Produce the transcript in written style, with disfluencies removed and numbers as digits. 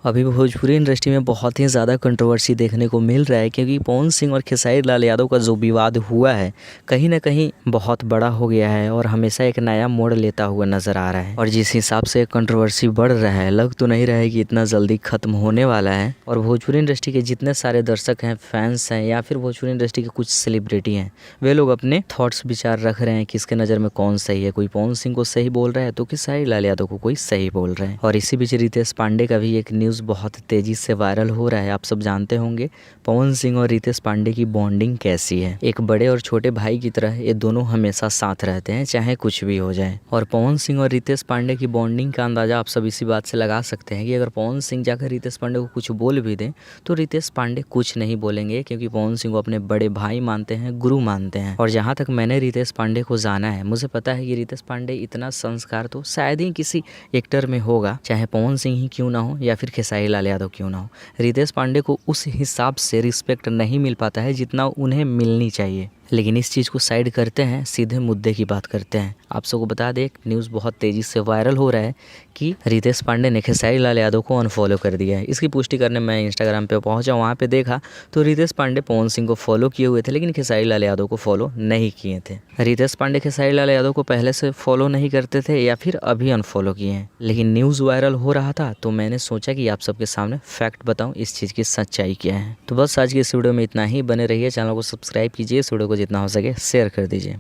अभी भोजपुरी इंडस्ट्री में बहुत ही ज़्यादा कंट्रोवर्सी देखने को मिल रहा है, क्योंकि पवन सिंह और खेसारी लाल यादव का जो विवाद हुआ है कहीं ना कहीं बहुत बड़ा हो गया है और हमेशा एक नया मोड़ लेता हुआ नज़र आ रहा है। और जिस हिसाब से कंट्रोवर्सी बढ़ रहा है, लग तो नहीं रहा है कि इतना जल्दी ख़त्म होने वाला है। और भोजपुरी इंडस्ट्री के जितने सारे दर्शक हैं, फैंस हैं या फिर भोजपुरी इंडस्ट्री के कुछ सेलिब्रिटी हैं, वे लोग अपने थॉट्स विचार रख रहे हैं कि इसके नज़र में कौन सही है। कोई पवन सिंह को सही बोल रहा है तो खेसारी लाल यादव को कोई सही बोल रहे हैं। और इसी बीच रितेश पांडे का भी एक न्यूज़ बहुत तेजी से वायरल हो रहा है। आप सब जानते होंगे पवन सिंह और रितेश पांडे की बॉन्डिंग कैसी है। एक बड़े और छोटे भाई की तरह ये दोनों हमेशा साथ रहते हैं, चाहे कुछ भी हो जाए। और पवन सिंह और रितेश पांडे की बॉन्डिंग का अंदाजा आप सब इसी बात से लगा सकते हैं कि अगर पवन सिंह जाकर रितेश पांडे को कुछ बोल भी दें तो रितेश पांडे कुछ नहीं बोलेंगे, क्योंकि पवन सिंह को अपने बड़े भाई मानते हैं, गुरु मानते हैं। और जहाँ तक मैंने रितेश पांडे को जाना है, मुझे पता है कि रितेश पांडे इतना संस्कार तो शायद ही किसी एक्टर में होगा, चाहे पवन सिंह ही क्यों ना हो या फिर खेसारी लाल यादव क्यों ना हो। रितेश पांडे को उस हिसाब से रिस्पेक्ट नहीं मिल पाता है जितना उन्हें मिलनी चाहिए। लेकिन इस चीज़ को साइड करते हैं, सीधे मुद्दे की बात करते हैं। आप सबको बता दें, एक न्यूज़ बहुत तेज़ी से वायरल हो रहा है कि रितेश पांडे ने खेसारी लाल यादव को अनफॉलो कर दिया है। इसकी पुष्टि करने मैं इंस्टाग्राम पे पहुंचा, वहाँ पे देखा तो रितेश पांडे पवन सिंह को फॉलो किए हुए थे, लेकिन खेसारी लाल यादव को फॉलो नहीं किए थे। रितेश पांडे खेसारी लाल यादव को पहले से फॉलो नहीं करते थे या फिर अभी अनफॉलो किए हैं। लेकिन न्यूज़ वायरल हो रहा था तो मैंने सोचा कि आप सबके सामने फैक्ट बताऊँ इस चीज़ की सच्चाई क्या है। तो बस आज की इस वीडियो में इतना ही। बने रहिए, चैनल को सब्सक्राइब कीजिए, इस वीडियो को जितना हो सके शेयर कर दीजिए।